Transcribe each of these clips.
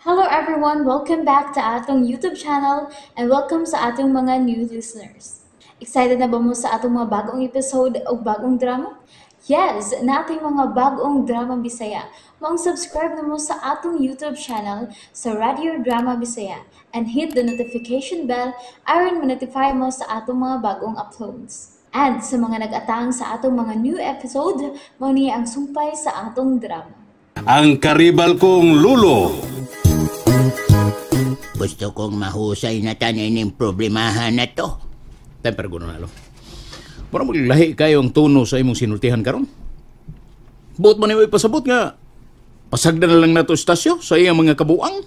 Hello everyone, welcome back to atong YouTube channel and welcome sa atong mga new listeners. Excited na ba mo sa atong mga bagong episode o bagong drama? Yes, na ating mga bagong drama Bisaya. Mag-subscribe na mo sa atong YouTube channel sa Radio Drama Bisaya and hit the notification bell aron ma-notify mo sa atong mga bagong uploads. And sa mga nag-atang sa atong mga new episode, mao ni ang sumpay sa atong drama. Ang karibal kong lulo. Gusto kong mahusay na tanin problemahan na to. Temper ko na lo. Para maglahi kayo ang tono sa imong sinultihan karon. Buot man ay pasabot nga. Pasagda na lang nato istasyo sa iyang mga kabuang.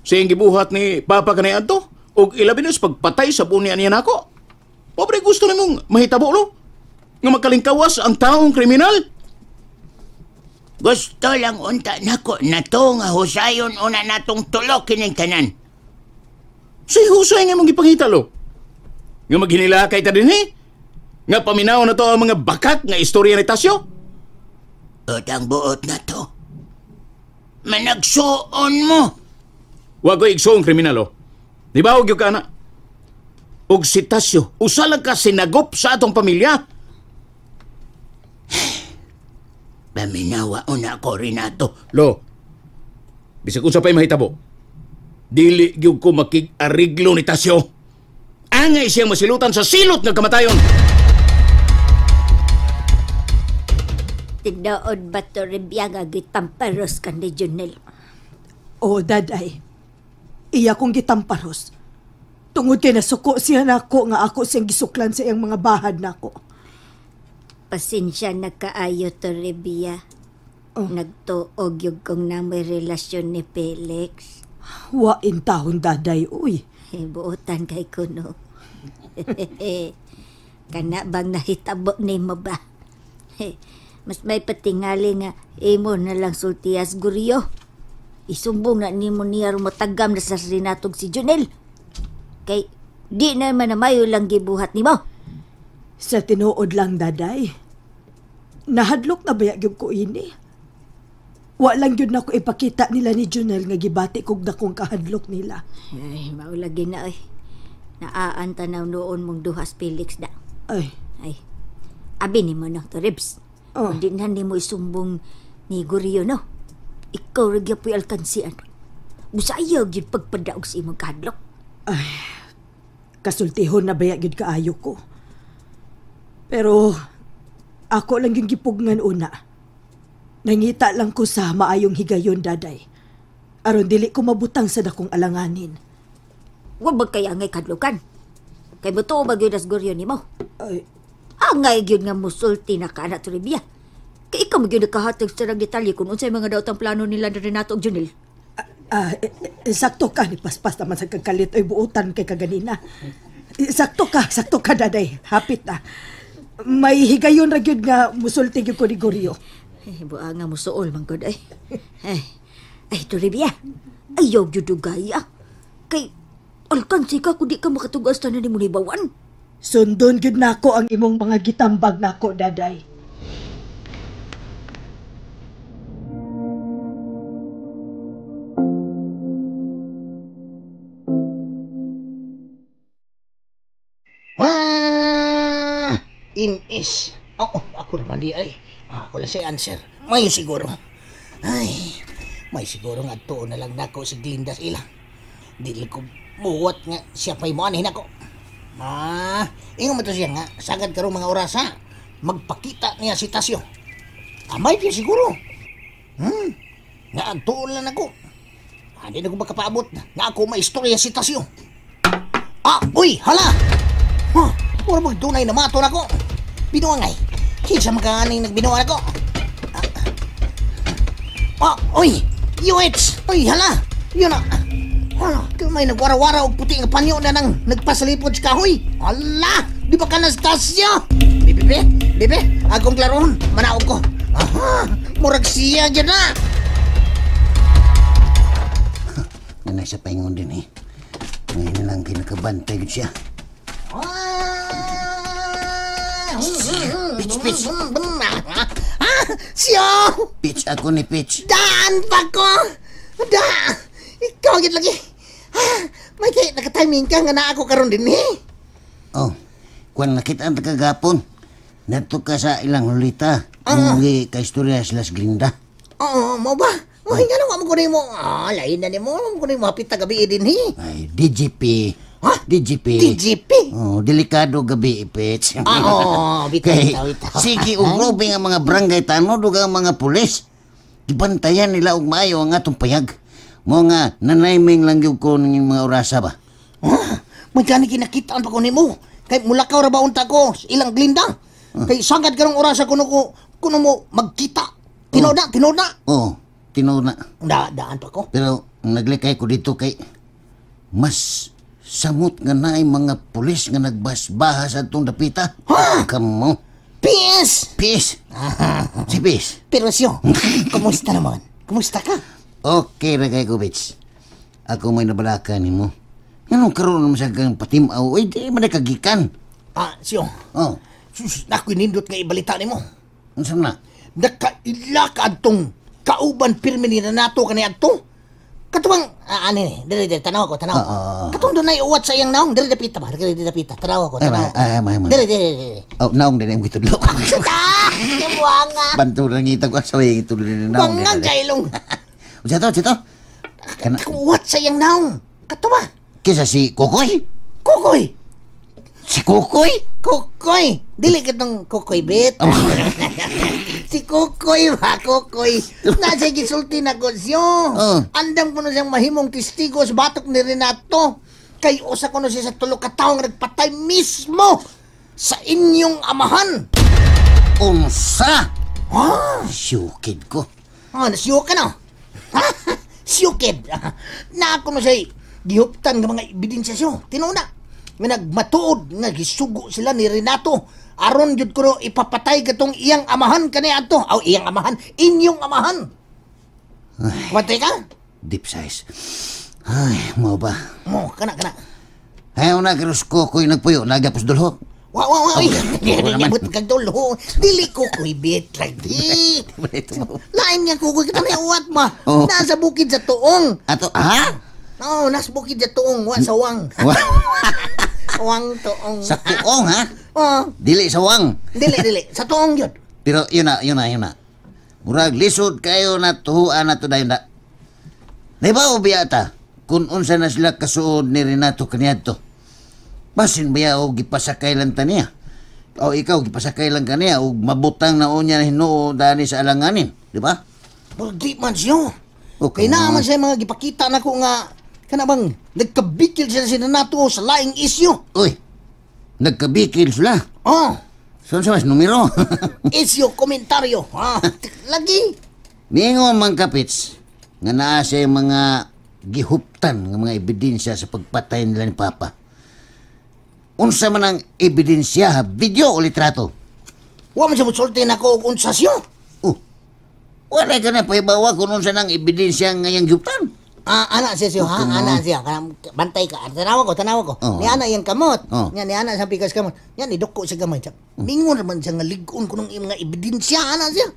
Sa iyang gibuhat ni Papa kanay adto. Og ilabi na sa pagpatay sa bunian niya nako. Pobre gusto nimong mahitabo lo. Nga magkalingkawas ang taong kriminal. Gusto lang unta nako na to nga husayon una natong tulok kining tanan. Si husay nga mong ipangita lo. Nga maghinilakay ta din Nga paminaw na to ang mga bakat nga istorya ni Tasyo. Utang buot na to. Managsuon mo. Wa ko igsoong kriminal o. Di ba og ka na? Og si Tasyo, usalag ka sinagop sa atong pamilya. Paminawa una ko rin nato. Lo, bisag unsa pa'y mahitabo. Dili gyud ko makig-ariglo ni Tasyo. Angay siyang masilutan sa silot nga kamatayon. Tinood ba to rebiyang agitamparos ka ni Junel? O, daday. Iya kong gitamparos. Tungod kay nasuko siya nako nga ako siyang gisuklan sa iyang mga bahad nako. Pasensya na kaayo to rebiya. Oh. Nagtuog yung kong na may relasyon ni Felix. Wa in taon daday, uy. Buotan kay kuno. Kana bang nahitabo ni mo ba? Mas may patingali nga imo na lang sultiyas guryo. Isumbong na nimo niya rumatagam na sa sinatog si Junel. Kay di na manamayo lang gibuhat nimo. Sa tinuod lang daday. Nahadlok na ba yung ko ini? Wa lang yun ako ipakita nila ni Junel nga gibati kog dakong kahadlok nila. Ay, maulagi na ay. Naaan tanaw noon mong duhas Felix da. Ay, Abi ni mo na to, Ribs. Oh. Hindi na ni mo isumbong ni Guryo, no? Ikaw ragya po'y alkansian. Busayag yun pagpadaog sa imong kahadlok. kasultihon na ba yun kaayo ko. Pero, ako lang yung gipugngan una. Nangita lang ko sa maayong higayon, daday. Aron dili ko mabutang sa dakong alanganin. Huwag ba kaya ngay kadlukan? Kay buto ba yun as Guryo ni mo? Ay, Angay yun nga musulti na ka na Toribia. Kay ikaw magyun nakahatag sa ng detalye kung unsay mga daotang plano nila na Renato og Junel. sakto ka ni paspas naman sa kagkalit ay buutan kay kaganina. Sakto ka daday. Hapit na. May higayon ra gyud nga musulti gyud ko ni Guryo. Buha nga musuol man gud ay. Ay Toribia. Ayaw gyud dugaya. Kay alkansi ka kung di ka makatugas na ni mo ni bawan. Sundon gyud nako ang imong mga gitambag nako, daday. Inis. Ako naman di ay. Ako lang siya answer. May siguro. May siguro nga to na lang nako si Glinda sila. Dili ko buwat nga siya pa'y muanin ako. Ingon mo to siya nga, sagad karong mga oras ha. Magpakita niya si Tasyo. Amay siya siguro. Nga antuon lang ako. Hindi na ko makapaabot nga ako maistorya si Tasyo. Uy, hala! Puro magtunay na maton ako. Binuangay. Kinsa magkakaning nagbinuang ako. Uy! UH! Uy, hala! Yun na. Kung may nagwara-wara o puti nga panyo na nang nagpasalipod sa kahoy. Hala! Di ba ka na Stasyo? Bebe, akong klaron. Manaog ko. Murag siya dyan na. Nanay sa paingon din eh. Ngayon na lang kinakabantay siya. Pitch. Siyo! Pitch ako ni Pitch. Daan pa ko! gid lagi. May kay naka-timing ka nga na ako karon din Oh, kung nakita ang kagapon, nato ka sa ilang lolita. Muli ka istorya sila sa Glinda. Oo, mo ba? Ay, nga lang mo kunin mo. Lain na ni mo. Kunin mo hapit na gabi din Ay, DGP. Ha? DGP. DGP? Oh, delikado gabi, Ipits. Bitaw. Sige, ugrobe nga mga barangay tanod o ang mga pulis. Ibantayan nila og maayo ang atong payag. Mo nga, nanayming lang yung ko ng mga orasa ba? May gani kinakitaan pa ko ni mo. Kay mulakaw ra ba unta ko ilang Glinda. Kay sangad karong orasa kuno mo magkita. Tinoda. Oo, tinuna. Daan pa ko. Pero naglikay ko dito kay mas samot nga naay mga pulis nga nagbasbaha sa atong dapita. Kamo. Peace! Peace. Si Peace. Pero siyo, kumusta naman? Kumusta ka? Okay ra kay ko, bitch. Ako may nabalaka ni mo. Anong karoon naman sa kang patimaw? Ay, di man kagikan. Siyo. Oh, Sus, nakuinindot nga ibalita ni mo. ano sa na? Nakaila ka adtong kauban pirmi ni nato kani adto. Katubang diri tanaw ko. Katong dunay uwat sa iyang naong diri dapita ba? Diri dapita. Tanaw ko. May. Diri. Oh, naong din ang gitudlo. Buanga. Bantu lang itag ko sa way gitudlo ni naong. Buanga kailong. Sito. Kana Uwat sa iyang naong. Katuba. kisa si Kokoy. Kukoy. Si Kokoy? Kukoy. Dili katong kukoy bet. Si Kukoy ba, Kukoy. Nasa gisulti na ko siyo. Andam ko na siyang mahimong testigos batok ni Renato. Kay usa ko na siya sa tulo ka taong nagpatay mismo sa inyong amahan. Unsa? Syukid ko. Nasiyok ka na. Siyukid. Na ako na siya gihuptan ng mga ebidensya siyo. Tinuna. Nga nagmatuod nga gisugo sila ni Renato. Aron jud ko ipapatay katong iyang amahan kani adto. Iyang amahan, inyong amahan. Patay ka? Deep size. Ay, mo ba? Mo, kana. Ayaw na kirus Kokoy nagpuyo. Nagyapos dulho. Wow. Nabot kag dulho. Dili ko kuy bit lagi. Lain nga kukoy kita na uwat ma. Nasa bukid sa tuong. Ato, ha? Oo, nasa bukid sa tuong. Wa sa wang. Wang tuong. Sa tuong, ha? Oo. Dili sa wang. Dili. Sa tuong yun. Pero yun na. Murag lisod kayo na tuhuan na to dayon na. Diba o biyata? Kung unsa na sila kasuod ni Renato kaniyadto. Basin biya o gipasakay lang taniya. O ikaw gipasakay lang kaniya o mabutang na unya na hinuo dani sa alanganin. Diba? Pero di man siyo. Okay. Kaya naman siya mga gipakita na ko nga kana bang nagkabikil sila si Renato sa laing isyu. Uy, nagkabikil sila. Oh, Saan sa mas numero? isyu, komentaryo. Lagi. Mingon man kapits nga naa siya mga gihuptan ng mga ebidensya sa pagpatay nila ni Papa. Unsa man ang ebidensya, video o litrato? Wa man siya musulti na ko og unsa siyo. Wala ka na paibawa kung unsa nang ebidensya ngayang gihuptan. Ana siya ha, ana siya. Bantay ka. Tanawa ko. Oh. Ni ana yung kamot. Oh. Ni ana sa pikas kamot. Yan ni dukko siya gamay. Mingon naman siya nga ligon ko ng mga ebidensya ana siya.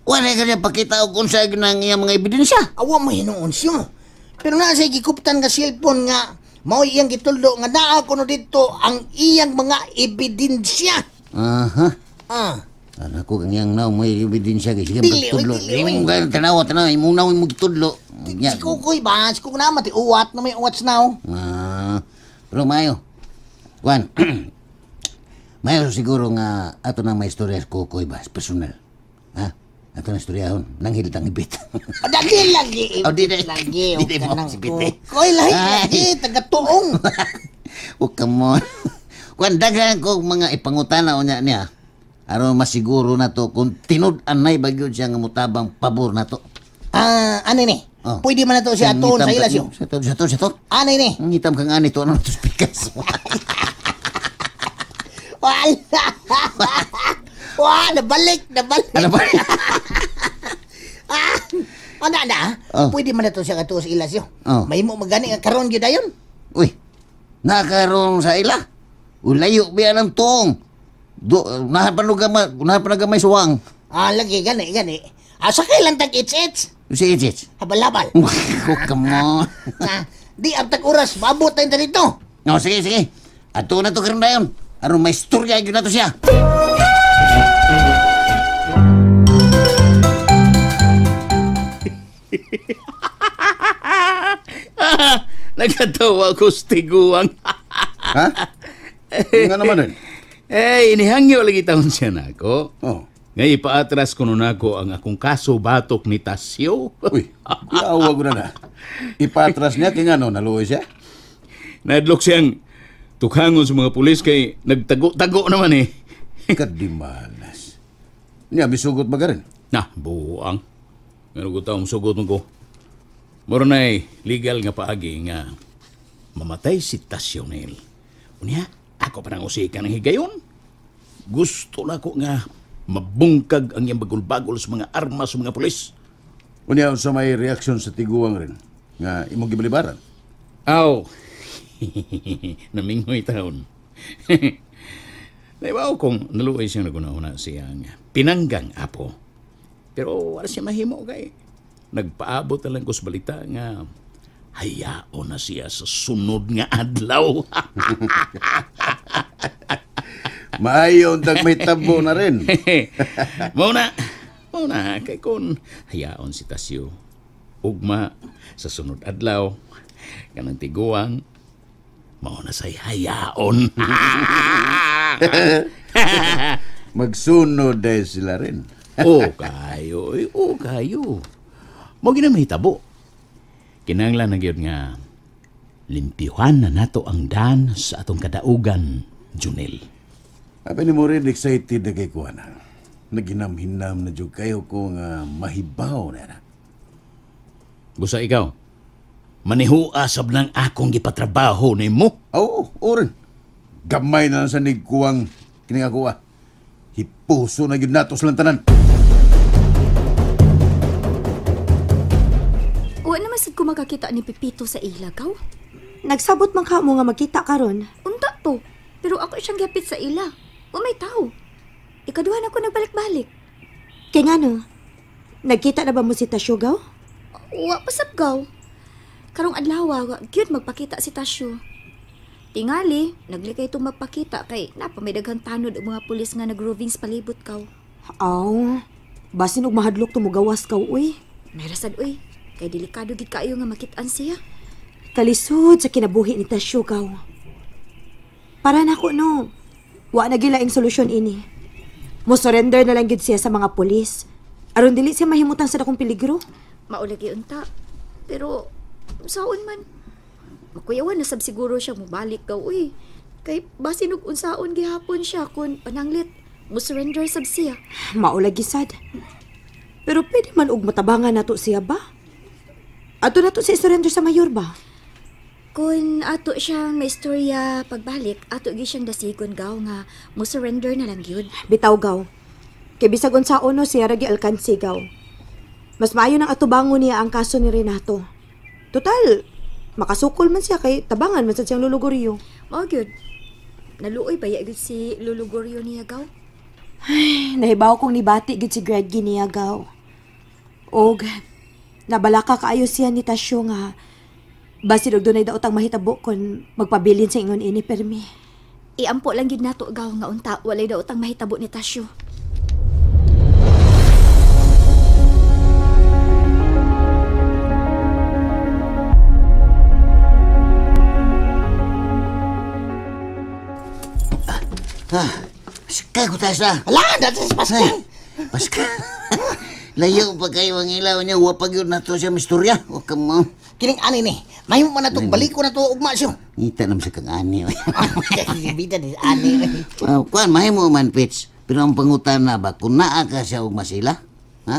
Wala ka na pakita og unsa nang iyang mga ebidensya. Awa mo hinuon siya. Pero na siya gikuptan nga cellphone nga mao iyang gituldo nga naa kuno dito ang iyang mga ebidensya. Aha. Ano ko kanyang naw may ebidensya kay sige Dili, pagtudlo. dili, Imong gan tanawa imong naw mo gitudlo. Si Kukoy ba? Si Kukoy naman, uwat na may uwat now. Pero mayo. Juan. Mayo siguro nga ato nang may istorya sa Kukoy ba personal. Ha? Ato na istoryahon nang hiltang ibit. Lagi. Oh, di na. Lagi. Di na mo si Pite. Kukoy, lagi. Taga-tuong. Oh, come on. Juan, daghan ko mga ipangutana o niya. Aron masiguro na to kung tinud anay bagyo siya nga mutabang pabor na to. Ano ni? Oh. Pwede man na to siya tuon sa ilas yun. Sa to. Ano ni? Ang hitam kang ani to, ano to spikas. Nabalik. Ano ba? Pwede man na to siya katuon sa ilas yun. Oh. May mo magani nga karon yun dayon. Uy, nakaroon sa ila. Ulayo biya ng tuong. Nahan pa nagamay suwang. Lagi, gani. Sakay lang tag-its-its. Sige, Chich. Habal-habal. Oh, come on. Di abtag oras, maabot tayo dito. No, sige, sige. Ato na to karon dayon. Aron may istorya gyud na to siya. Nagkatawa ko sa tiguang. Ha? Nga naman rin. Inihangyo lagi taon siya na ako. Oh. Nga ipaatras ko nun ako ang akong kaso batok ni Tasyo. Uy, iawa ko na. Ipatras niya kaya nga no, naluoy siya. Nadlok siyang tukhangon sa mga pulis kay nagtago-tago naman eh. Kadimanas. Niya, misugot ba ka rin? Buang. Ano ko taong sugot mo ko. Moro na'y legal nga paagi nga mamatay si Tasyo Nel. Unya, ako pa nang usika ng higayon. Gusto na ko nga mabungkag ang iyang bagol-bagol sa mga armas sa mga pulis. Unya, sa may reaksyon sa tiguang rin. Nga, imong gibalibaran. Aw, namingoy taon. Naibaw kong naluoy siyang naguna-una siyang pinanggang apo. Pero wala siya mahimo kay nagpaabot na lang ko sa balita nga hayaon na siya sa sunod nga adlaw. Maayon tag may tabo na rin. Mauna, kay kun hayaon si Tasyo. Ugma sa sunod adlaw, kanang tiguang, mauna say hayaon. Magsunod dahil sila rin. O kayo. Mo ginamahitabo. Kinanglan na gyud nga limpyuhan na nato ang dan sa atong kadaugan, Junel. Abi ni mo rin excited na kay kuwana. Naginam-hinam na jud kayo ko nga mahibaw na. Busa ikaw, manihuasab ng akong gipatrabaho ni mo. Oo, orin. Gamay na lang sa nigkuwang kining ako Hipuso na yun nato sa lantanan. Wa naman sad ko makakita ni Pipito sa ilagaw. Nagsabot man ka mo nga magkita karon. Unta to, pero ako siyang gapit sa ila. Wa may tao. Ikaduha na ko nagbalik-balik. Kaya nga no, nagkita na ba mo si Tasyo, Gaw? Wa pasabgaw. Karong adlaw wa gyud magpakita si Tasyo. Tingali, naglikay itong magpakita kay napamay daghang tanod ang mga pulis nga nagroving sa palibot kaw. Aw, basin og mahadlok tumugawas ka, uy. May rasad uy, kay delikado gid kaayo nga makitaan siya. Kalisod sa kinabuhi ni Tasyo, Gaw. Para na ko, no. Wa na gilaing solusyon ini. Mo surrender na lang gid siya sa mga pulis. Aron dili siya mahimutang sa dakong peligro. Maulagi unta. Pero, saon man. Makuyawan na sab siguro siya mubalik daw, uy. Kay basin og unsaon gihapon siya kun pananglit. Mo-surrender sab siya. Maulagi sad. Pero pwede man og matabangan nato siya ba? Ato nato siya surrender sa mayor ba? Kung ato siyang may istorya pagbalik, ato gi siyang dasigon gaw nga mo-surrender na lang yun. Bitaw, Gaw. Kay bisag unsaon no siya ragi alkansi, Gaw. Mas maayo nang atubangon niya ang kaso ni Renato. Total, makasukol man siya kay tabangan man sa siyang lulugoryo. Mao gyud. Naluoy ba gyud si Lulugoryo niya gaw? Ay, nahibaw kong nibati gid si Greg niya, Gaw. Og, nabalaka kaayo siya ni Tasyo nga basin og dunay daot ang mahitabo kon magpabilin sa ingon ini permi. Iampo lang gyud nato gaw nga unta walay daw utang mahitabo ni Tasyo. Paskal ko tayo sa. Ala, dati sa Pascal. Paskal. Layo pa kayo ang ilaw niya. Wapag yun na to siya misturya. O kamo. Kining ani ni. Mahimo man na to, balik ko na to ugma siyo. Ngita naman sa kang ani. Bida ni ani. Kuan, mahimo man, Pitch. Pero ang pangutan na ba, kung naa ka siya ugma sila? Ha?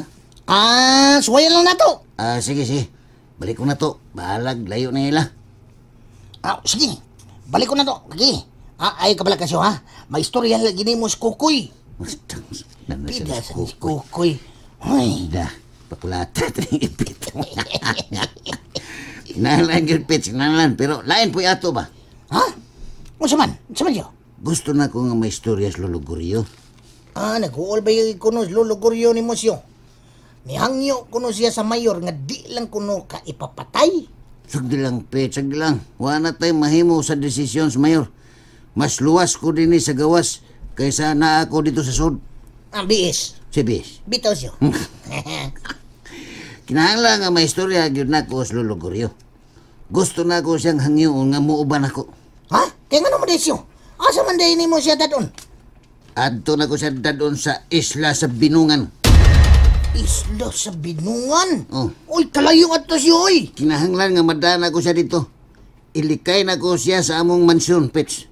Suwayan lang na to. Sige, sige. Balik ko na to. Bahalag, layo na ila. Sige. Balik ko na to. Lagi. Ayaw ka pala kasyo, ha? May istorya lagi ni mo si Kukoy. Bida sa si Kukoy. Ay. Dah, papulata rin ipit. Inalan yun, Pitch, inalan. Pero lain po yato ba? Ha? Saman siyo? Gusto na ko nga may istorya sa Lulugoryo. Nag-uol ba yung ikunos luluguryo ni mo siyo? Nihangyo kuno siya sa mayor nga di lang kuno ka ipapatay. Sagdi lang, Pet, sagdi lang. Wala tayo mahimo sa desisyon sa mayor. Mas luwas ko din sa gawas kaysa na ako dito sa sud. Ang biis. Sibis. Bitaw siya. Kinahanglan nga may istorya gyud nako sa Lolo Goryo. Gusto na ko siyang hangyoon nga muuban ako. Ha? Kaya nga naman desyo? Asa man dahin mo siya dadon? Adto na ko siya dadon sa isla sa Binungan. Isla sa Binungan? Oh. Uy, kalayo ato siya, oy! Kinahanglan nga madana ko siya dito. Ilikay na ko siya sa among mansyon, Pets.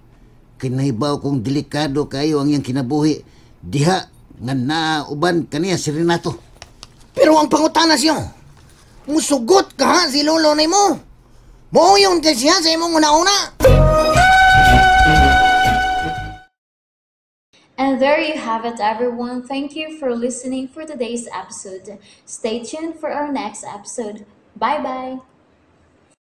Kinahibaw kong delikado kayo ang iyang kinabuhi. Diha nga nauban kaniya si Renato. Pero ang pangutana siya, musugot ka ha si lolo ni mo. Moyong ka siya sa imong una-una. And there you have it, everyone. Thank you for listening for today's episode. Stay tuned for our next episode. Bye-bye.